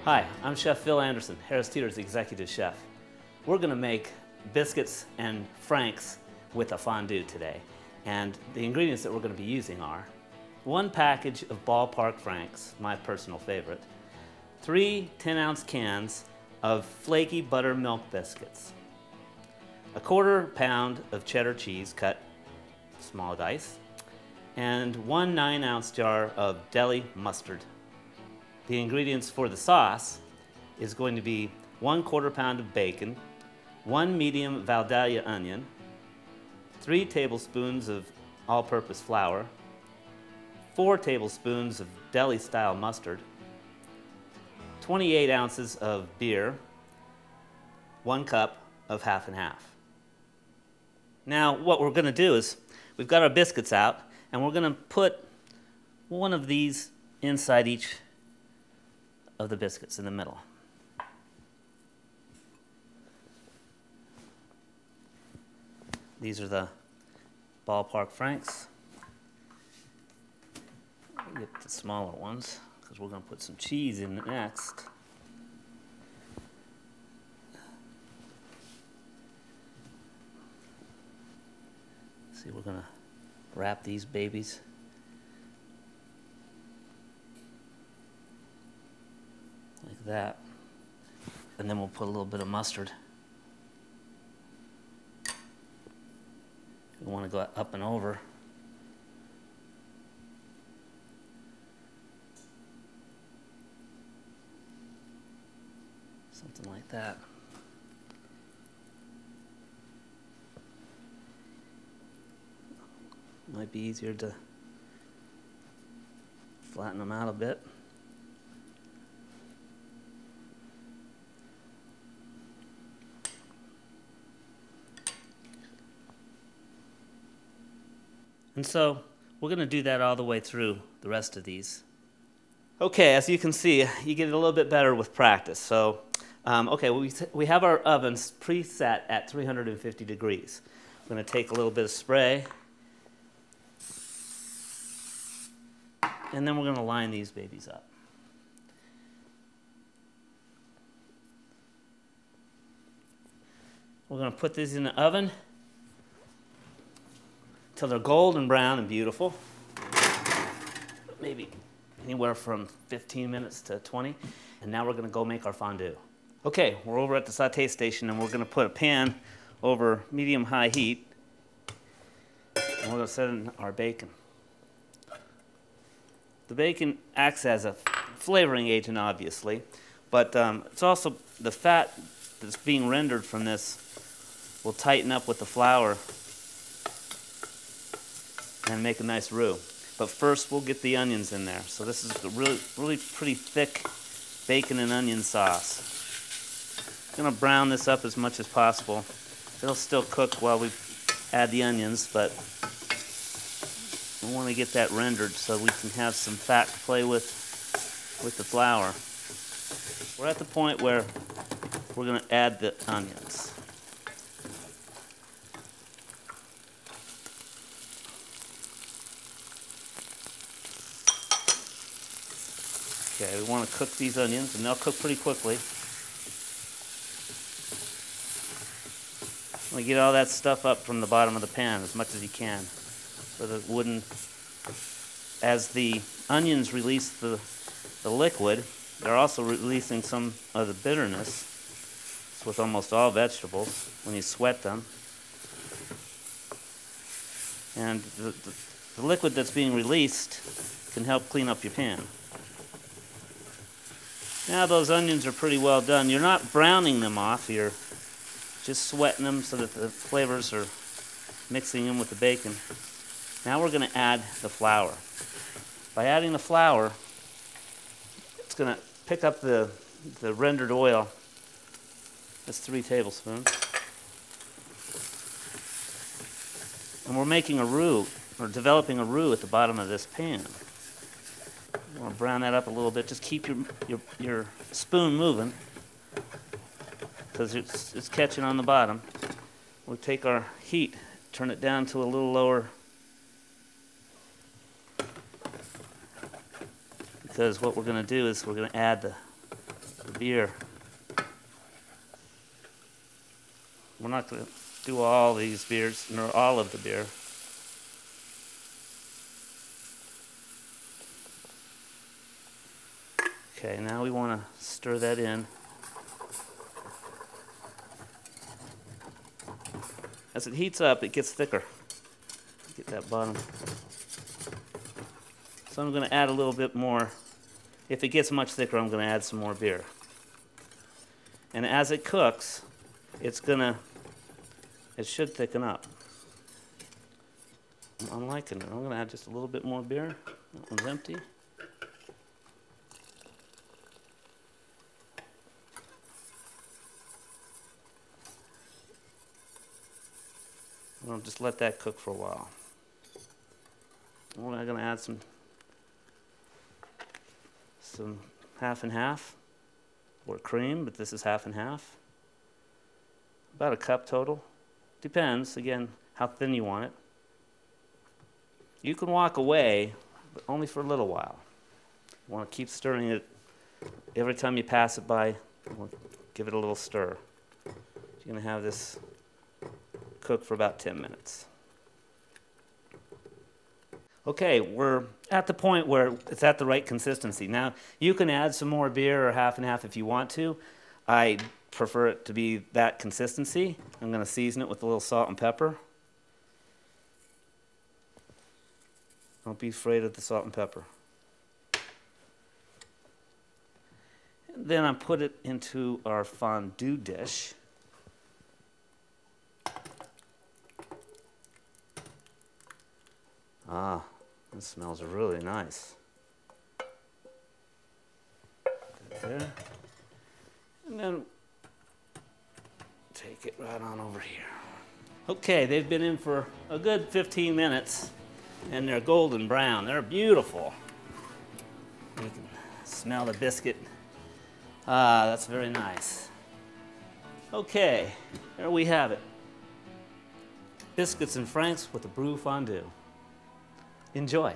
Hi, I'm Chef Phil Anderson, Harris Teeter's Executive Chef. We're going to make biscuits and franks with a fondue today. And the ingredients that we're going to be using are 1 package of Ballpark Franks, my personal favorite, 3 10-ounce cans of flaky buttermilk biscuits, 1/4 pound of cheddar cheese cut small dice, and 1 9-ounce jar of deli mustard. The ingredients for the sauce is going to be 1/4 pound of bacon, 1 medium Valdalia onion, 3 tablespoons of all-purpose flour, 4 tablespoons of deli-style mustard, 28 ounces of beer, 1 cup of half and half. Now what we're going to do is we've got our biscuits out and we're going to put one of these inside each of the biscuits in the middle. These are the Ballpark Franks. We'll get the smaller ones because we're going to put some cheese in next. See, we're going to wrap these babies. Like that. And then we'll put a little bit of mustard. We want to go up and over. Something like that. Might be easier to flatten them out a bit. And so we're going to do that all the way through the rest of these. Okay, as you can see, you get a little bit better with practice. So, okay, we have our ovens preset at 350 degrees. We're going to take a little bit of spray, and then we're going to line these babies up. We're going to put these in the oven till they're golden brown and beautiful. Maybe anywhere from 15 minutes to 20. And now we're going to go make our fondue. Okay, we're over at the saute station and we're going to put a pan over medium-high heat. And we're going to set in our bacon. The bacon acts as a flavoring agent, obviously, but it's also the fat that's being rendered from this will tighten up with the flour and make a nice roux. But first we'll get the onions in there. So this is a really pretty thick bacon and onion sauce. I'm going to brown this up as much as possible. It'll still cook while we add the onions, but we want to get that rendered so we can have some fat to play with the flour. We're at the point where we're going to add the onions. Okay, we want to cook these onions, and they'll cook pretty quickly. We get all that stuff up from the bottom of the pan as much as you can. So the wooden, as the onions release the liquid, they're also releasing some of the bitterness. It's with almost all vegetables when you sweat them. And the liquid that's being released can help clean up your pan. Now those onions are pretty well done. You're not browning them off, you're just sweating them so that the flavors are mixing in with the bacon. Now we're going to add the flour. By adding the flour, it's going to pick up the rendered oil. That's 3 tablespoons. And we're making a roux, or developing a roux at the bottom of this pan. You want to brown that up a little bit. Just keep your spoon moving because it's catching on the bottom. We'll take our heat, turn it down to a little lower, because what we're going to do is we're going to add the beer. We're not going to do all these beers, nor all of the beer. Okay, now we want to stir that in. As it heats up, it gets thicker. Get that bottom. So I'm going to add a little bit more. If it gets much thicker, I'm going to add some more beer. And as it cooks, it should thicken up. I'm liking it. I'm going to add just a little bit more beer. That one's empty. I'll just let that cook for a while. I'm going to add some half and half, or cream, but this is half and half. About a cup total. Depends, again, how thin you want it. You can walk away, but only for a little while. You want to keep stirring it. Every time you pass it by, give it a little stir. You're going to have this cook for about 10 minutes. Okay, we're at the point where it's at the right consistency. Now, you can add some more beer or half and half if you want to. I prefer it to be that consistency. I'm going to season it with a little salt and pepper. Don't be afraid of the salt and pepper. And then I put it into our fondue dish. Ah, it smells really nice. Put that there. And then take it right on over here. Okay, they've been in for a good 15 minutes and they're golden brown. They're beautiful. You can smell the biscuit. Ah, that's very nice. Okay, there we have it. Biscuits and Franks with the brew fondue. Enjoy.